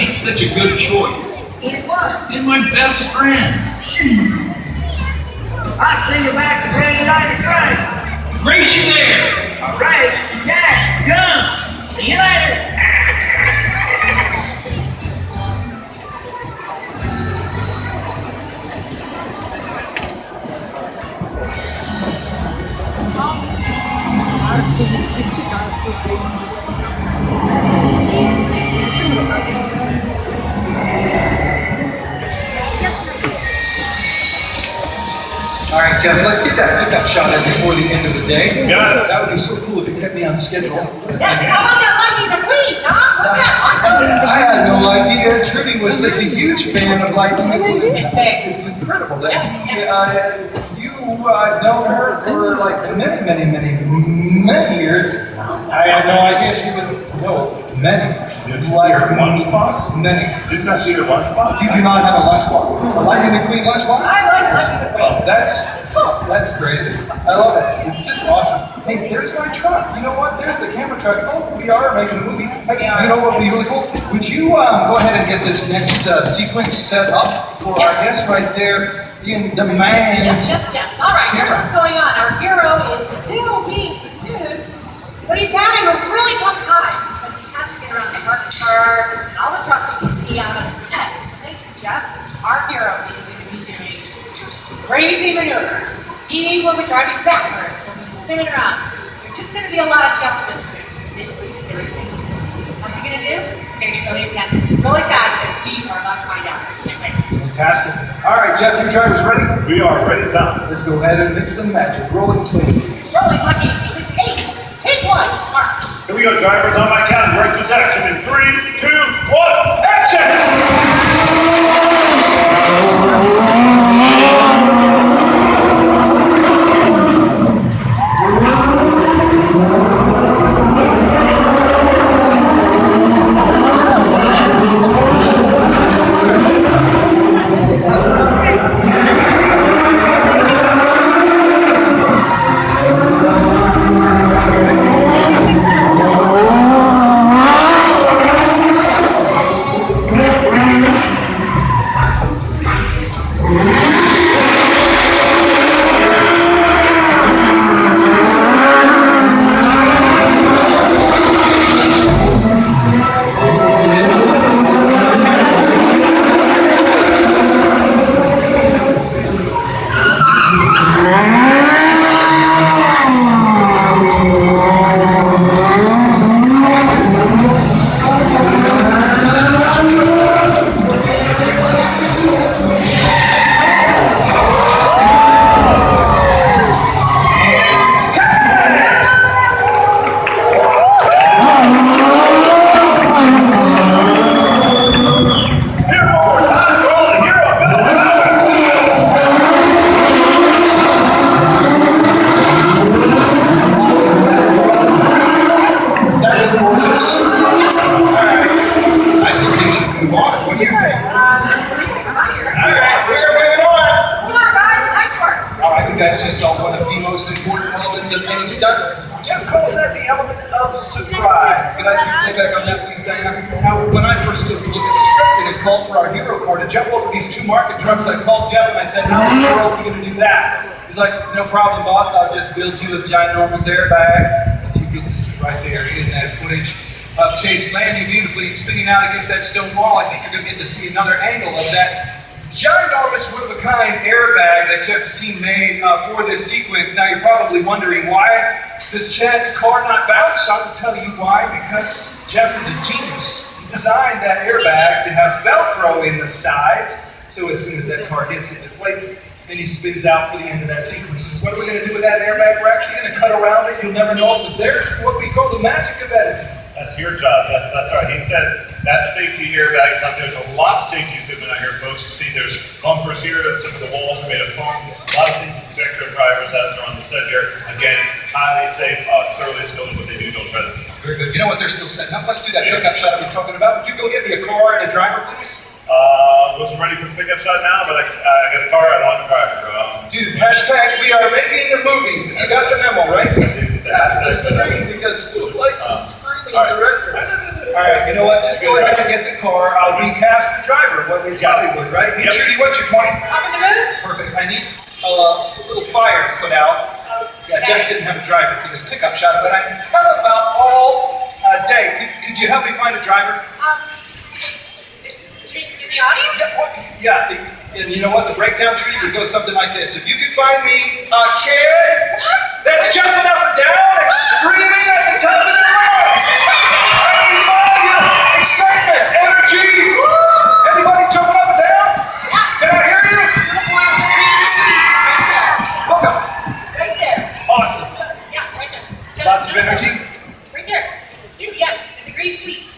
made such a good choice. In what? In my best friend. I'll see you back at Grand United Drive. Race you there. All right, Jack, come. See you later. All right, Jeff, let's get that pickup shot in before the end of the day. Got it. That would be so cool if you kept me on schedule. Yes, how about that Lightning McQueen, Tom? What's that? Awesome. I had no idea Trudy was such a huge fan of Lightning McQueen. It's big. It's incredible that I've known her for like many years. I had no idea she was, many. Did you see her lunchbox? Many. Didn't I see her lunchbox? You do not have a lunchbox. A Lightning McQueen lunchbox? I like Lightning McQueen. Oh, that's crazy. I love it. It's just awesome. Hey, there's my truck. You know what? There's the camera truck. Oh, we are making a movie. Hey, you know what would be really cool? Would you go ahead and get this next sequence set up for our guest right there in demand? Yes. All right, here's what's going on. Our hero is still being pursued, but he's having a really tough time because he has to get around the parking cars and all the trucks you can see out on the set. So thanks to Jeff, our hero is going to be doing crazy maneuvers. He will be driving backwards. He'll be spinning around. There's just going to be a lot of challenges for this particular scene. What's he going to do? It's going to get really intense, really fast, and we are about to find out. Can't wait. Fantastic. All right, Jeff, your driver's ready? We are ready, Tom. Let's go ahead and mix some magic. Rolling swing. Rolling lucky, sequence 8. Take 1, Mark. Here we go, drivers. On my count, break this action in 3, 2, 1, action! Jeff calls that the element of surprise. Can I just play back on that, please, Diana? Now, when I first took a look at the script and it called for our hero core to jump over these two market trucks, I called Jeff and I said, how in the world are we going to do that? He's like, no problem, boss. I'll just build you a ginormous airbag. As you get to see right there in that footage of Chase landing beautifully and spinning out against that stone wall, I think you're going to get to see another angle of that ginormous one-of-a-kind airbag that Jeff's team made for this sequence. Now you're probably wondering, why does Chad's car not bounce? I'll tell you why, because Jeff is a genius. He designed that airbag to have Velcro in the sides, so as soon as that car hits it, deflates, then he spins out for the end of that sequence. And what are we going to do with that airbag? We're actually going to cut around it. You'll never know it was there. It's what we call the magic of editing. That's your job. Yes, that's right. He said that safety airbag is out there. There's a lot of safety equipment out here, folks. You see there's bumpers here, and some of the walls are made of foam. A lot of things to protect our drivers as they're on the set here. Again, highly safe, thoroughly skilled in what they do. Don't try this. Very good. You know what they're still setting up? Let's do that pickup shot I was talking about. Would you go get me a car and a driver, please? Wasn't ready for the pickup shot now, but I got a car. I don't want to drive it, bro. Dude, hashtag we are making a movie. You got the memo, right? That's the screen, because Stu likes us screaming director. All right, you know what? Just go ahead and get the car. I'll recast the driver. What is Hollywood, right? Hey, Yep. Judy, what's your 20? Up in the booth? Perfect. I need a little fire put out. Yeah, Jeff didn't have a driver for this pickup shot, but I can tell about all day. Could you help me find a driver? In the audience? And you know what? The breakdown tree would go something like this. If you could find me a kid that's jumping up and down and screaming at the top of their lungs. I need volume, excitement, energy. Anybody jumping up and down? Can I hear you? Okay. Right there. Awesome. Yeah, right there. Lots of energy. Right there. You, yes, in the green suite.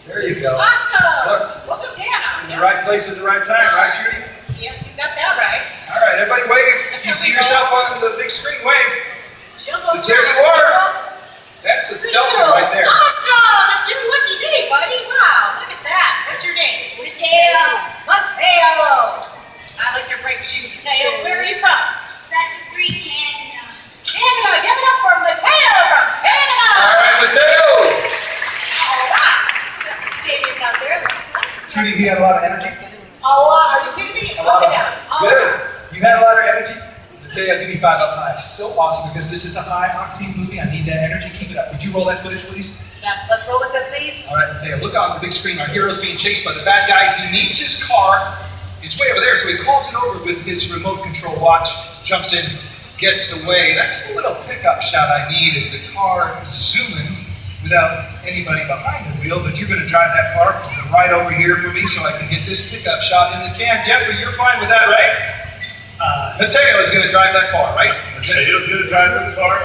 There you go. Awesome. Look, Welcome, Dana. in the right place at the right time, right, Judy? Yeah, you got that right. All right, everybody wave. If you see yourself on the big screen, wave. Jumbo. Because there you are. That's a selfie right there. Awesome. It's your lucky day, buddy. Wow, look at that. What's your name? Mateo. Mateo. I like your bright shoes, Mateo. Where are you from? 7-3 Canada. Canada. Give it up for Mateo from Canada. All right, Mateo. All right. David's out there. Judy, he had a lot of energy. Oh, are you kidding me? Look it down. All Good. right. You had a lot of energy. Mateo, give me 5 up high. So awesome because this is a high octane movie. I need that energy. Keep it up. Would you roll that footage, please? Yeah, let's roll with it, please. All right, Mateo, look on the big screen. Our hero's being chased by the bad guys. He needs his car. It's way over there, so he calls it over with his remote control watch, jumps in, gets away. That's the little pickup shot I need is the car zooming without anybody behind the wheel, but you're going to drive that car from right over here for me so I can get this pickup shot in the can. Jeffrey, you're fine with that, right? Mateo is going to drive that car, right? Mateo's gonna drive this car.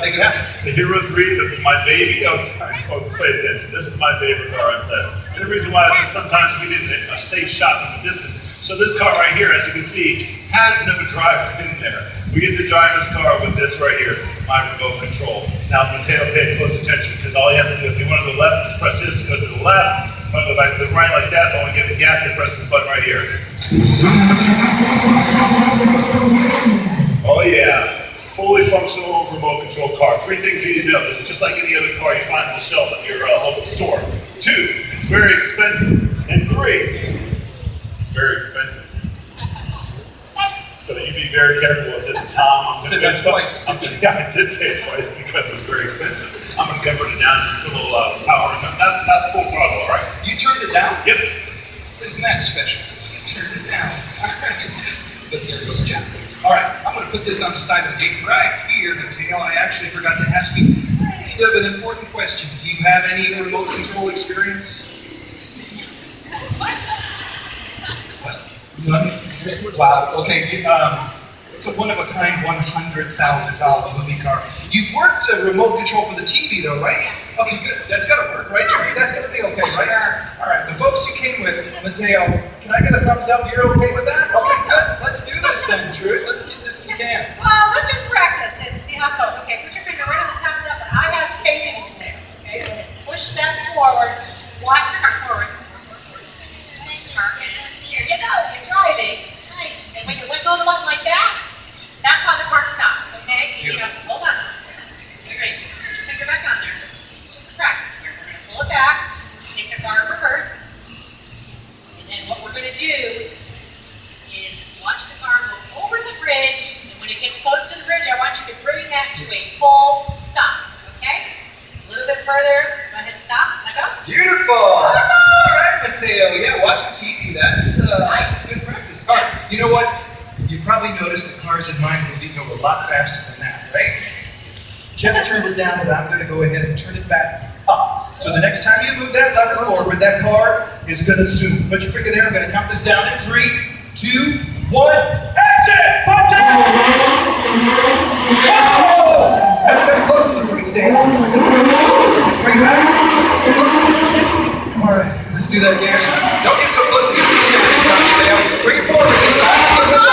Make it happen. The Hero 3, my baby. Oh, folks, pay attention. This is my favorite car on set. And the reason why is because sometimes we did a safe shot from the distance. So this car right here, as you can see, has no driver in there. We get to drive this car with this right here, my remote control. Now, Mateo, pay close attention because all you have to do, if you want to go left, just press this to go to the left. If you want to go back to the right like that, but when you get the gas, you press this button right here. Oh yeah. Fully functional remote control car. 3 things you need to know. This is just like any other car you find on the shelf at your local store. 2, it's very expensive. And 3, it's very expensive. So you be very careful with this, Tom. Said that twice. Yeah, I did say it twice because it was very expensive. I'm going to convert it down to a little power, not full throttle, all right? You turned it down? Yep. Isn't that special? You turned it down. But there goes Jeff. All right, I'm going to put this on the side of the gate right here, Mateo. I actually forgot to ask you kind of an important question. Do you have any remote control experience? What? None? Wow. Okay. It's a one-of-a-kind $100,000 movie car. You've worked remote control for the TV, though, right? Okay, good. That's got to work, right? That's going to be okay, right? All right. The folks you came with, Mateo, can I get a thumbs up? You're okay with that? Okay, good. Let's do this then, Drew. Let's get this in the can. Well, let's just practice it and see how it goes. Okay, put your finger right on the top of that, but I have faith in you, Mateo. Okay, push that forward. Watch the car forward. Push the car. Here you go. You're driving. Nice. And when you let go of the button like that, that's how the car stops. Okay? Easy enough. Hold on. You're great. Just put your finger back on there. This is just a practice here. We're gonna pull it back. Take the car in reverse. And then what we're gonna do is watch the car go over the bridge, and when it gets close to the bridge, I want you to bring that to a full stop, okay? A little bit further, go ahead and stop, let go. Beautiful. All right, Mateo. Yeah, watching TV. That's good practice. All right. You know what? You probably noticed the cars in my movie go a lot faster than that, right? Jeff turned it down, but I'm going to go ahead and turn it back up. So the next time you move that lever forward, that car is going to zoom. Put your finger there. I'm going to count this down in 3, 2, 1. Action! Punch it! Whoa! That's kind of close to the fruit stand. Bring it back. All right, let's do that again. Don't get so close to your fruit stand this time, Mateo. Bring it forward this time. Look at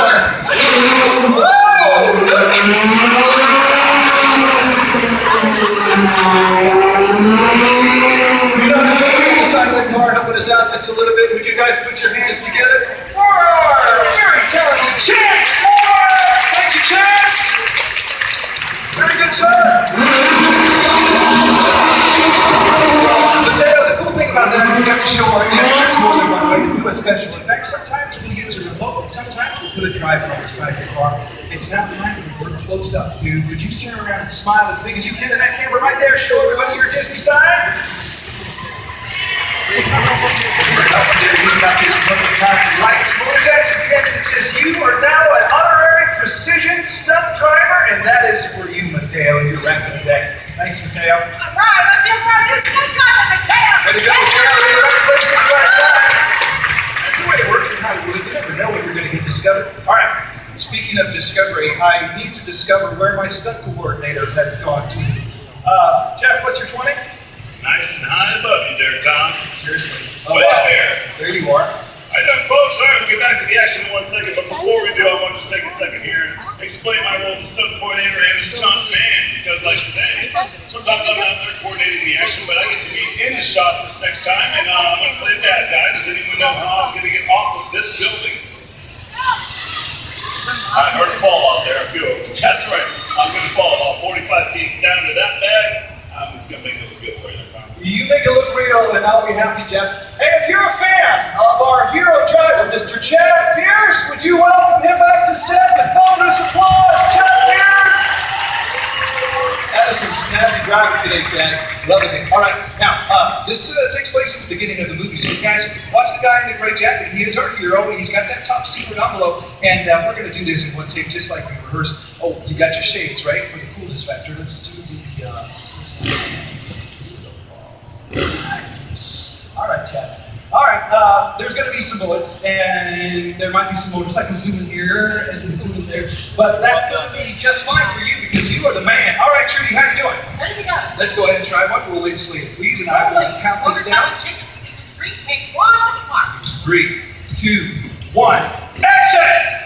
You notice the people side of the car helping us out just a little bit. Would you guys put your hands together for our very talented Chance Morris? Thank you, Chance. Very good, sir. special effects. Sometimes we'll use a remote, and sometimes we'll put a driver on the side of the car. It's now time to work close up, dude. Would you turn around and smile as big as you can to that camera right there? Show everybody your Disney sign. You've got this lights, motorcycles, and it says you are now an honorary precision stunt driver, and that is for you, Mateo. You're wrapping the day. Thanks, Mateo. All right, let's hear from you, stunt driver, Mateo. Way to go, Mateo. You're in the right place at the right time. That's the way it works in Hollywood. You never know when you're going to get discovered. All right. Speaking of discovery, I need to discover where my stunt coordinator has gone to. Jeff, what's your 20? Nice and high above you there, Tom. Seriously. Way up there. There you are. All right, then, folks, all right, we'll get back to the action in 1 second, but before we do, I want to just take a second here and explain my role as a stunt coordinator and a stunt man, because like today, sometimes I'm out there coordinating the action, but I get to be in the shot this next time, and I'm going to play a bad guy. Does anyone know how I'm going to get off of this building? I heard a fall out there, a few of them. That's right, I'm going to fall about 45 feet down to that bag. I'm just going to make it look good for you that time. You make it look real, and I'll be happy, Jeff. Hey, if you're a fan of our hero driver, Mr. Chad Pierce, would you welcome him back to set with thunderous applause, Chad Pierce? That is some snazzy driving today, Chad. Loving it. All right, now, this takes place at the beginning of the movie, so you guys watch the guy in the gray jacket. He is our hero, and he's got that top secret envelope, and we're going to do this in one take, just like we rehearsed. Oh, you got your shades, right, for the coolness factor. Let's do the all right, Chad. All right, there's going to be some bullets, and there might be some motorcycles zooming here and zooming there, but that's going to be just fine for you because you are the man. All right, Trudy, how you doing? Ready to go. Let's go ahead and try one. We'll leave Slade, please, and I will count this down. Three, take one, mark. 3, 2, 1, action!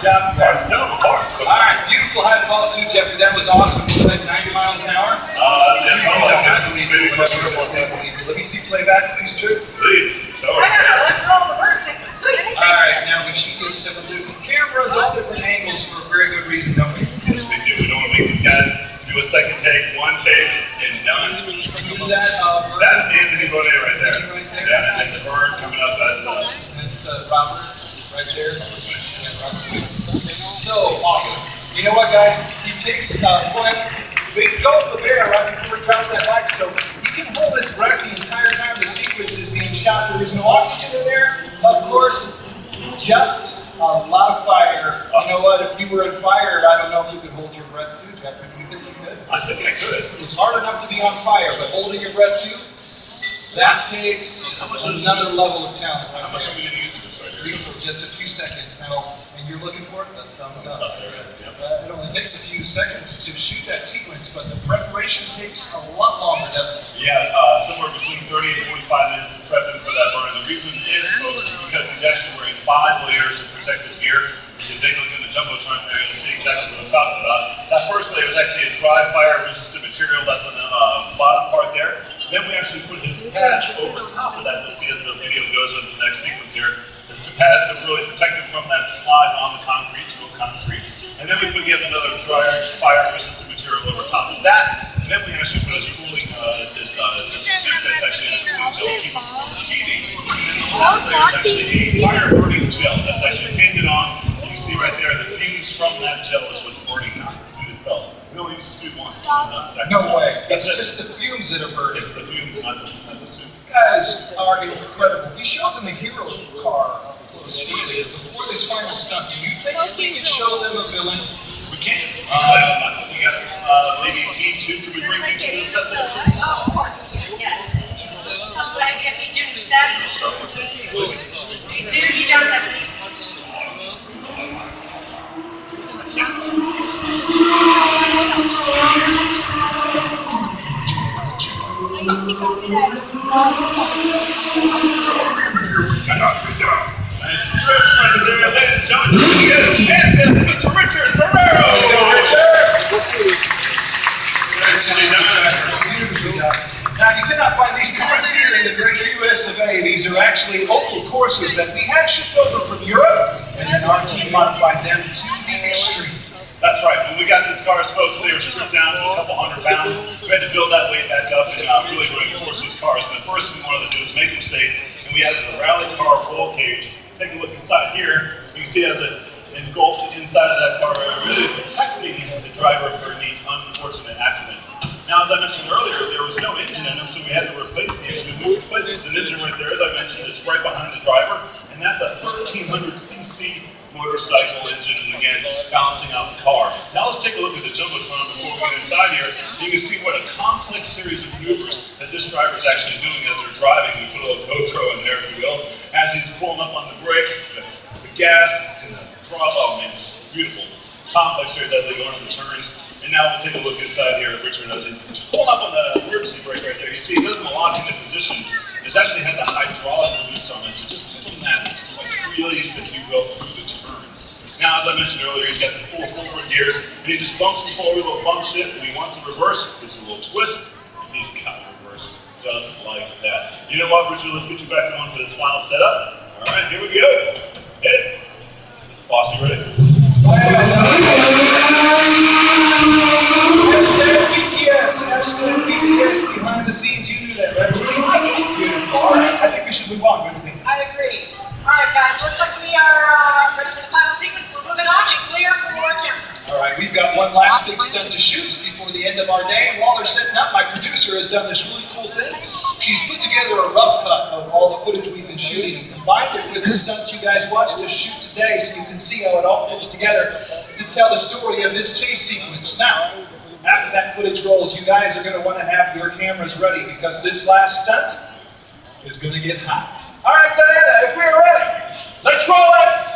job. I was telling them apart. So, All right, beautiful high fall too, Jeffrey. That was awesome. Was that 90 miles an hour? yeah, I believe maybe it. closer to 110. Let me see playback, please, Drew. Please. So, I know, let's roll the bird sequence. Please. All right, now we shoot this several different cameras, all different angles for a very good reason, don't we? yes, we do. We don't want to make these guys do a second take, one take, and done. Who's that? That's Anthony Bonet right there. Anthony right there. Yeah, and then the bird coming up. That's That's Robert right there. Yeah, Robert. So awesome. You know what, guys? He takes one big gulp of air right before he drops that mic, so he can hold his breath the entire time the sequence is being shot. There is no oxygen in there, of course, just a lot of fire. You know what? If you were in fire, I don't know if you could hold your breath too, Jeffrey. Do you think you could? I think I could. It's hard enough to be on fire, but holding your breath too, that takes another level of talent right How much are there. we going to use this right here? Beautiful, just a few seconds now, and you're looking for it, the thumbs up. Up there, yes, yep. It only takes a few seconds to shoot that sequence, but the preparation takes a lot longer, doesn't it? Yeah, somewhere between 30 and 45 minutes of prepping for that burn. And the reason is, folks, is because he's actually wearing 5 layers of protective gear. If you take a look in the Jumbotron there, you'll see exactly what I'm talking about. That first layer is actually a dry fire-resistant material that's on the bottom part there. Then we actually put his patch over top of that. You'll see as the video goes with the next sequence here. This patch that really protect him from that slide on the concrete, real concrete. And then we put yet another dry fire-resistant material over top of that. And then we actually put his cooling, it's a suit that's actually in a cooling gel to keep him from heating. And then the last layer is actually a fire-burning gel that's actually painted on. You can see right there, the fumes from that gel is what's burning, not the suit itself. We only use the suit once. No way. It's That's it. just the fumes that are burning. It's the fumes, not the suit. You guys are incredible. We showed them a hero car up close earlier before this final stunt. Do you think we could show them a villain? We can. We got maybe E2. Can we bring E2 to the set there? Oh, of course we can, yes. That's what I get me doing set. Start with this. You two, you don't have these. Nice trip right there, ladies and gentlemen. Mr. Richard Barrero. Nicely done. Now, you cannot find these cars here in the great US of A. These are actually local courses that we had shipped over from Europe, and then our team modified them to the extreme. That's right. When we got these cars, folks, they were stripped down to a couple 100 pounds. We had to build that weight back up and really reinforce these cars. And the first thing we wanted to do was make them safe. And we added a rally car roll cage. Take a look inside here. You can see as it engulfs the inside of that car, really protecting the driver for any unfortunate accidents. Now, as I mentioned earlier, there was no engine in them, so we had to replace the engine. We replaced it with an engine right there, as I mentioned, it's right behind the driver. And that's a 1300cc motorcycle engine, and again, balancing out the car. Now let's take a look at the Jumbotron before we get inside here. You can see what a complex series of maneuvers that this driver is actually doing as they're driving. We put a little GoPro in there, if you will, as he's pulling up on the brake, the gas, and the throttle. Oh man, it's beautiful. Complex series as they go into the turns. And now we'll take a look inside here. Richard, as he's pulling up on the emergency brake right there, you see it doesn't lock into position. It actually has a hydraulic release on it to just give him that release if you go through the turns. Now, as I mentioned earlier, he's got the full forward gears, and he just bumps forward, a little bump shift. When he wants to reverse, gives a little twist, and he's got reverse just like that. You know what, Richard? Let's get you back on for this final setup. All right, here we go. Hit it. Boss, you ready? Hashtag BTS behind the scenes. You knew that, right? Beautiful. All right, I think we should move on. What do you think? I agree. All right, guys, looks like we are ready for the final sequence. We're moving on and clear for camera. All right, we've got one last big stunt to shoot before the end of our day. And while they're setting up, my producer has done this really cool thing. She's put together a rough cut of all the footage we've been shooting and combined it with the stunts you guys watched us shoot today so you can see how it all fits together to tell the story of this chase sequence. Now, after that footage rolls, you guys are going to want to have your cameras ready because this last stunt is going to get hot. All right, Diana, if we're ready, let's roll it!